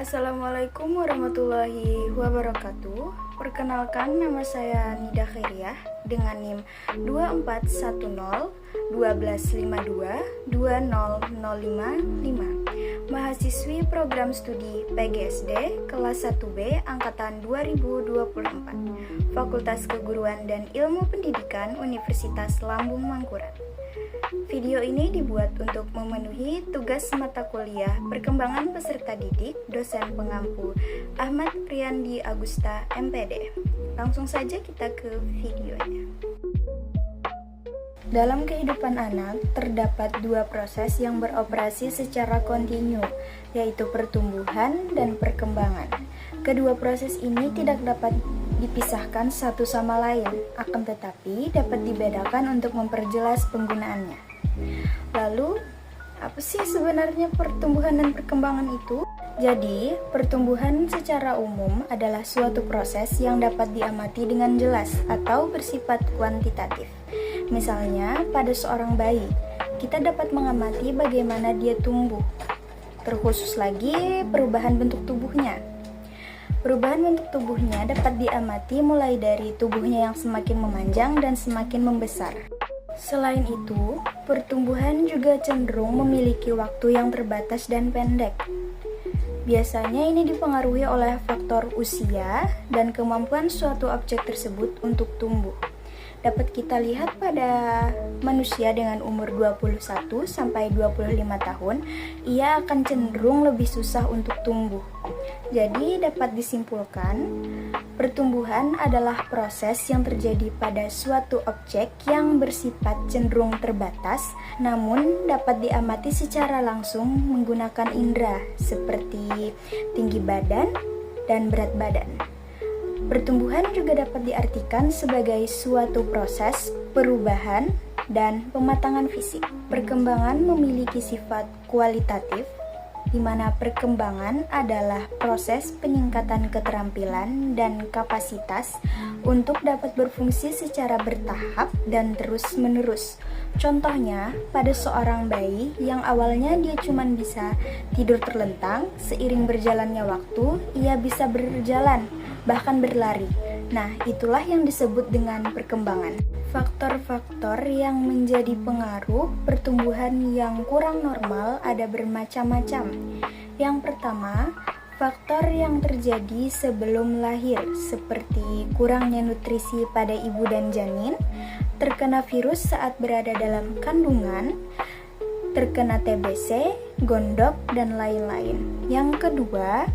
Assalamualaikum warahmatullahi wabarakatuh. Perkenalkan, nama saya Nida Khairiah dengan NIM 2410-1252-2005. Mahasiswi program studi PGSD kelas 1B angkatan 2024, Fakultas Keguruan dan Ilmu Pendidikan Universitas Lambung Mangkurat. Video ini dibuat untuk memenuhi tugas mata kuliah Perkembangan Peserta Didik dosen pengampu Ahmad Riyandi Agusta MPD. Langsung saja kita ke videonya. Dalam kehidupan anak, terdapat dua proses yang beroperasi secara kontinu, yaitu pertumbuhan dan perkembangan. Kedua proses ini tidak dapat dipisahkan satu sama lain, akan tetapi dapat dibedakan untuk memperjelas penggunaannya. Lalu, apa sih sebenarnya pertumbuhan dan perkembangan itu? Jadi, pertumbuhan secara umum adalah suatu proses yang dapat diamati dengan jelas atau bersifat kuantitatif. Misalnya, pada seorang bayi, kita dapat mengamati bagaimana dia tumbuh. Terkhusus lagi, perubahan bentuk tubuhnya. Perubahan bentuk tubuhnya dapat diamati mulai dari tubuhnya yang semakin memanjang dan semakin membesar. Selain itu, pertumbuhan juga cenderung memiliki waktu yang terbatas dan pendek. Biasanya ini dipengaruhi oleh faktor usia dan kemampuan suatu objek tersebut untuk tumbuh. Dapat kita lihat pada manusia dengan umur 21 sampai 25 tahun, ia akan cenderung lebih susah untuk tumbuh. Jadi dapat disimpulkan, pertumbuhan adalah proses yang terjadi pada suatu objek yang bersifat cenderung terbatas, namun dapat diamati secara langsung menggunakan indera seperti tinggi badan dan berat badan. Pertumbuhan juga dapat diartikan sebagai suatu proses perubahan dan pematangan fisik. Perkembangan memiliki sifat kualitatif, di mana perkembangan adalah proses peningkatan keterampilan dan kapasitas untuk dapat berfungsi secara bertahap dan terus-menerus. Contohnya, pada seorang bayi yang awalnya dia cuma bisa tidur terlentang, seiring berjalannya waktu, ia bisa berjalan, bahkan berlari. Nah, itulah yang disebut dengan perkembangan. Faktor-faktor yang menjadi pengaruh pertumbuhan yang kurang normal ada bermacam-macam. Yang pertama, faktor yang terjadi sebelum lahir, seperti kurangnya nutrisi pada ibu dan janin, terkena virus saat berada dalam kandungan, terkena TBC, gondok, dan lain-lain. Yang kedua,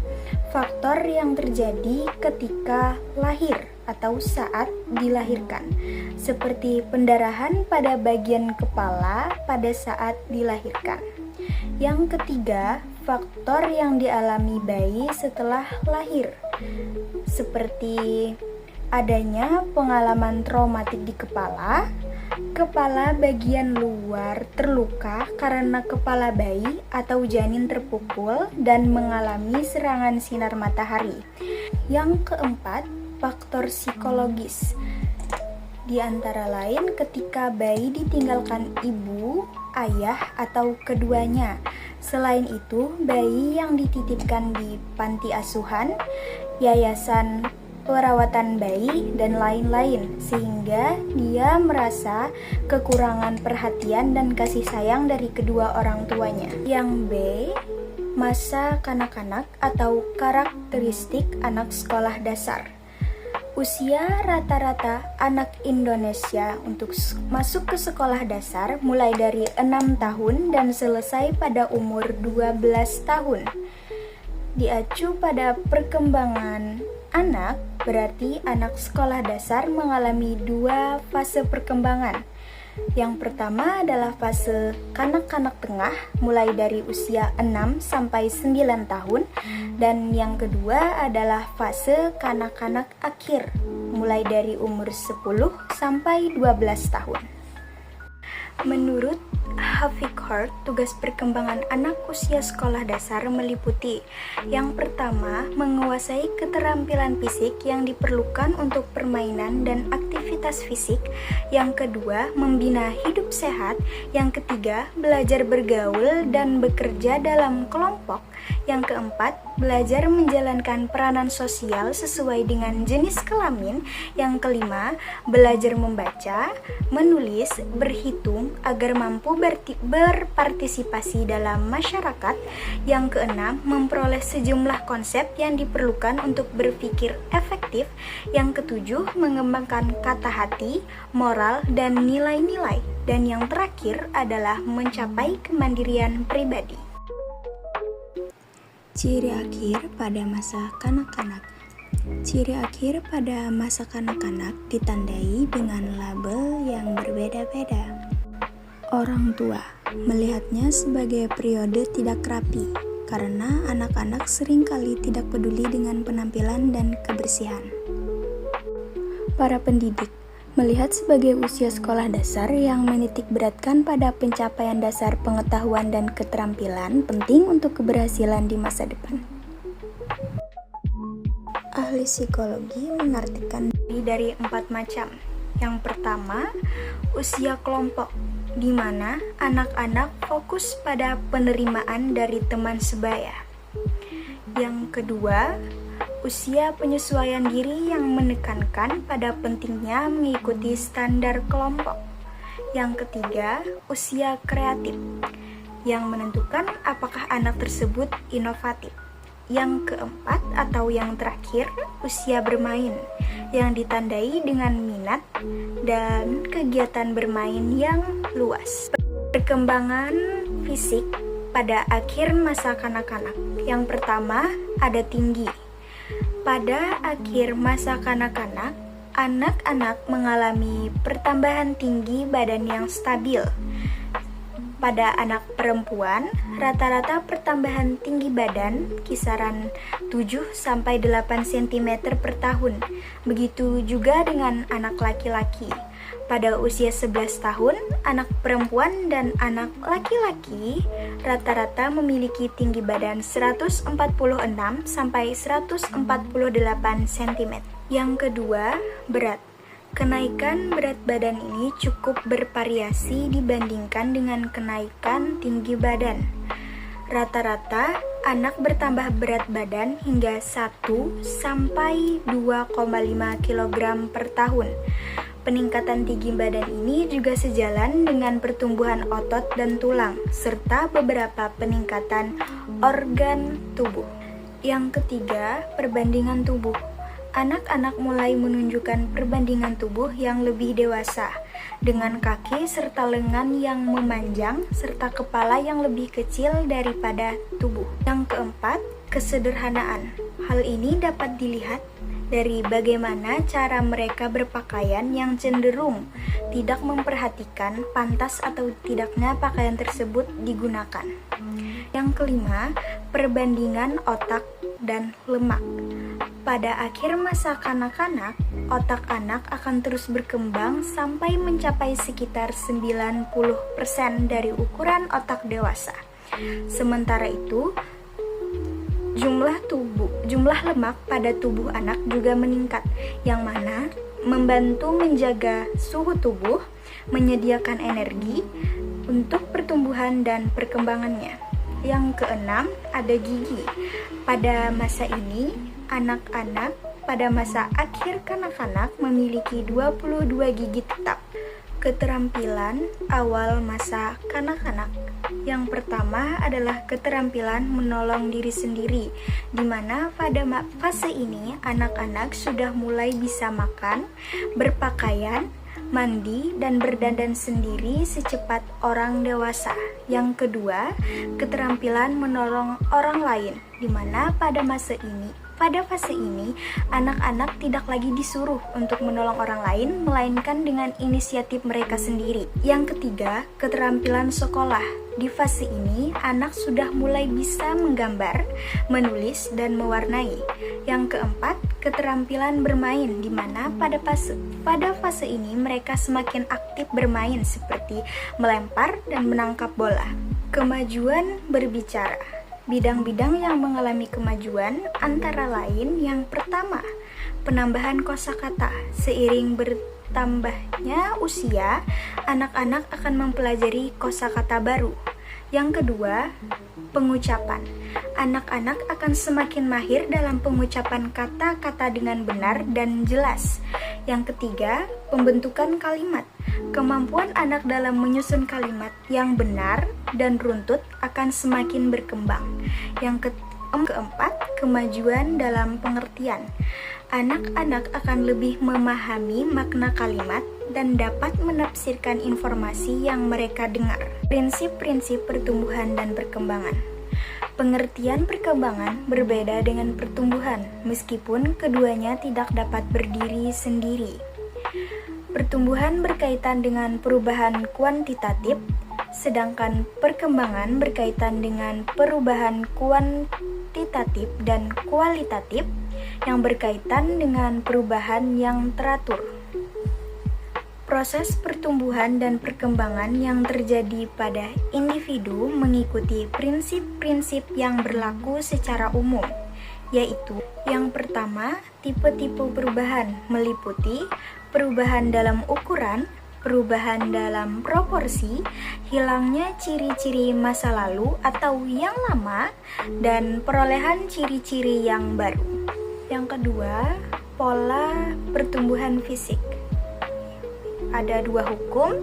faktor yang terjadi ketika lahir atau saat dilahirkan, seperti pendarahan pada bagian kepala pada saat dilahirkan. Yang ketiga, faktor yang dialami bayi setelah lahir, seperti adanya pengalaman traumatik di kepala bagian luar terluka karena kepala bayi atau janin terpukul dan mengalami serangan sinar matahari. Yang keempat, faktor psikologis. Di antara lain ketika bayi ditinggalkan ibu, ayah, atau keduanya. Selain itu, bayi yang dititipkan di panti asuhan, yayasan perawatan bayi, dan lain-lain, sehingga dia merasa kekurangan perhatian dan kasih sayang dari kedua orang tuanya. Yang B, masa kanak-kanak atau karakteristik anak sekolah dasar. Usia rata-rata anak Indonesia untuk masuk ke sekolah dasar mulai dari 6 tahun dan selesai pada umur 12 tahun. Diacu pada perkembangan anak, berarti anak sekolah dasar mengalami dua fase perkembangan. Yang pertama adalah fase kanak-kanak tengah mulai dari usia 6 sampai 9 tahun, dan yang kedua adalah fase kanak-kanak akhir mulai dari umur 10 sampai 12 tahun. Menurut Hafiq cohort, tugas perkembangan anak usia sekolah dasar meliputi: yang pertama, menguasai keterampilan fisik yang diperlukan untuk permainan dan aktivitas fisik; yang kedua, membina hidup sehat; yang ketiga, belajar bergaul dan bekerja dalam kelompok; yang keempat, belajar menjalankan peranan sosial sesuai dengan jenis kelamin; yang kelima, belajar membaca, menulis, berhitung agar mampu berpartisipasi dalam masyarakat; yang keenam, memperoleh sejumlah konsep yang diperlukan untuk berpikir efektif; yang ketujuh, mengembangkan kata hati, moral, dan nilai-nilai; dan yang terakhir adalah mencapai kemandirian pribadi. Ciri akhir pada masa kanak-kanak. Ciri akhir pada masa kanak-kanak ditandai dengan label yang berbeda-beda. Orang tua melihatnya sebagai periode tidak rapi karena anak-anak seringkali tidak peduli dengan penampilan dan kebersihan. Para pendidik melihat sebagai usia sekolah dasar yang menitik beratkan pada pencapaian dasar pengetahuan dan keterampilan penting untuk keberhasilan di masa depan. Ahli psikologi mengartikan Dari 4 macam. Yang pertama, usia kelompok, di mana anak-anak fokus pada penerimaan dari teman sebaya. Yang kedua, usia penyesuaian diri yang menekankan pada pentingnya mengikuti standar kelompok. Yang ketiga, usia kreatif, yang menentukan apakah anak tersebut inovatif. Yang keempat atau yang terakhir, usia bermain, yang ditandai dengan minat dan kegiatan bermain yang luas. Perkembangan fisik pada akhir masa kanak-kanak. Yang pertama, ada tinggi. Pada akhir masa kanak-kanak, anak-anak mengalami pertambahan tinggi badan yang stabil. Pada anak perempuan, rata-rata pertambahan tinggi badan kisaran 7-8 cm per tahun. Begitu juga dengan anak laki-laki. Pada usia 11 tahun, anak perempuan dan anak laki-laki rata-rata memiliki tinggi badan 146-148 cm. Yang kedua, berat. Kenaikan berat badan ini cukup bervariasi dibandingkan dengan kenaikan tinggi badan. Rata-rata, anak bertambah berat badan hingga 1-2,5 kg per tahun. Peningkatan tinggi badan ini juga sejalan dengan pertumbuhan otot dan tulang, serta beberapa peningkatan organ tubuh. Yang ketiga, perbandingan tubuh. Anak-anak mulai menunjukkan perbandingan tubuh yang lebih dewasa, dengan kaki serta lengan yang memanjang, serta kepala yang lebih kecil daripada tubuh. Yang keempat, kesederhanaan. Hal ini dapat dilihat dari bagaimana cara mereka berpakaian yang cenderung tidak memperhatikan pantas atau tidaknya pakaian tersebut digunakan. Yang kelima, perbandingan otak dan lemak. Pada akhir masa kanak-kanak, otak anak akan terus berkembang sampai mencapai sekitar 90% dari ukuran otak dewasa. Sementara itu, jumlah lemak pada tubuh anak juga meningkat, yang mana membantu menjaga suhu tubuh, menyediakan energi untuk pertumbuhan dan perkembangannya. Yang keenam, ada gigi. Pada masa ini, anak-anak pada masa akhir kanak-kanak memiliki 22 gigi tetap. Keterampilan awal masa kanak-kanak. Yang pertama adalah keterampilan menolong diri sendiri, di mana pada fase ini anak-anak sudah mulai bisa makan, berpakaian, mandi, dan berdandan sendiri secepat orang dewasa. Yang kedua, keterampilan menolong orang lain, di mana pada masa ini Pada fase ini, anak-anak tidak lagi disuruh untuk menolong orang lain, melainkan dengan inisiatif mereka sendiri. Yang ketiga, keterampilan sekolah. Di fase ini, anak sudah mulai bisa menggambar, menulis, dan mewarnai. Yang keempat, keterampilan bermain, di mana pada fase ini mereka semakin aktif bermain seperti melempar dan menangkap bola. Kemajuan berbicara. Bidang-bidang yang mengalami kemajuan antara lain yang pertama, penambahan kosakata. Seiring bertambahnya usia, anak-anak akan mempelajari kosakata baru. Yang kedua, pengucapan. Anak-anak akan semakin mahir dalam pengucapan kata-kata dengan benar dan jelas. Yang ketiga, pembentukan kalimat. Kemampuan anak dalam menyusun kalimat yang benar dan runtut akan semakin berkembang. Yang keempat, kemajuan dalam pengertian. Anak-anak akan lebih memahami makna kalimat dan dapat menafsirkan informasi yang mereka dengar. Prinsip-prinsip pertumbuhan dan perkembangan. Pengertian perkembangan berbeda dengan pertumbuhan, meskipun keduanya tidak dapat berdiri sendiri. Pertumbuhan berkaitan dengan perubahan kuantitatif, sedangkan perkembangan berkaitan dengan perubahan kuantitatif dan kualitatif yang berkaitan dengan perubahan yang teratur. Proses pertumbuhan dan perkembangan yang terjadi pada individu mengikuti prinsip-prinsip yang berlaku secara umum, yaitu yang pertama, tipe-tipe perubahan meliputi perubahan dalam ukuran, perubahan dalam proporsi, hilangnya ciri-ciri masa lalu atau yang lama, dan perolehan ciri-ciri yang baru. Yang kedua, pola pertumbuhan fisik. Ada dua hukum,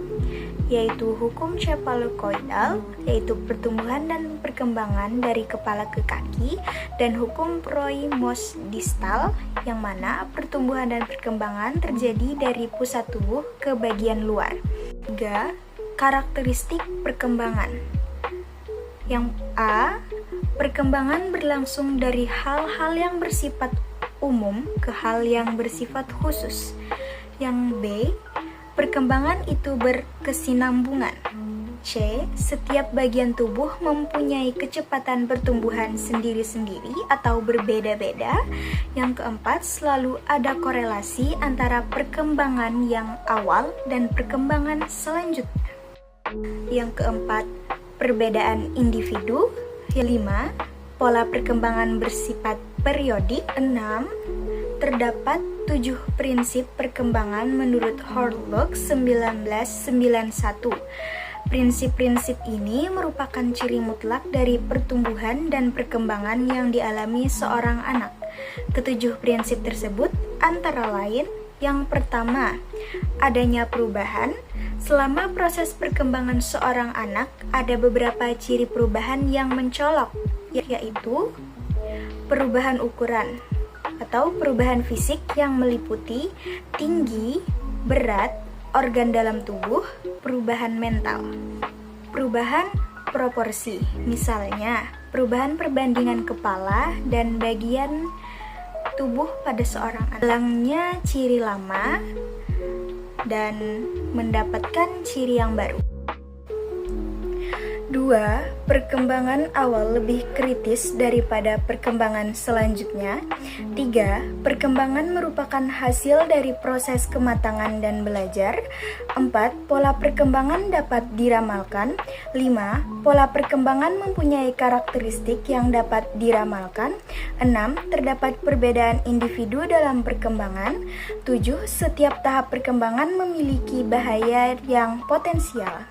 yaitu hukum cephalocoidal, yaitu pertumbuhan dan perkembangan dari kepala ke kaki, dan hukum Proimos-distal, yang mana pertumbuhan dan perkembangan terjadi dari pusat tubuh ke bagian luar. 3. Karakteristik perkembangan. Yang A, perkembangan berlangsung dari hal-hal yang bersifat umum ke hal yang bersifat khusus. Yang B, perkembangan itu berkesinambungan. C. Setiap bagian tubuh mempunyai kecepatan pertumbuhan sendiri-sendiri atau berbeda-beda. Yang keempat, selalu ada korelasi antara perkembangan yang awal dan perkembangan selanjutnya. Yang keempat, perbedaan individu. Yang 5, pola perkembangan bersifat periodik. 6, terdapat 7 prinsip perkembangan menurut Horlock 1991. Prinsip-prinsip ini merupakan ciri mutlak dari pertumbuhan dan perkembangan yang dialami seorang anak. Ketujuh prinsip tersebut antara lain, yang pertama, adanya perubahan. Selama proses perkembangan seorang anak, ada beberapa ciri perubahan yang mencolok, yaitu perubahan ukuran atau perubahan fisik yang meliputi tinggi, berat, organ dalam tubuh, perubahan mental. Perubahan proporsi, misalnya perubahan perbandingan kepala dan bagian tubuh pada seorang anak. Hilangnya ciri lama dan mendapatkan ciri yang baru. 2. Perkembangan awal lebih kritis daripada perkembangan selanjutnya. 3. Perkembangan merupakan hasil dari proses kematangan dan belajar. 4. Pola perkembangan dapat diramalkan. 5. Pola perkembangan mempunyai karakteristik yang dapat diramalkan. 6. Terdapat perbedaan individu dalam perkembangan. 7. Setiap tahap perkembangan memiliki bahaya yang potensial.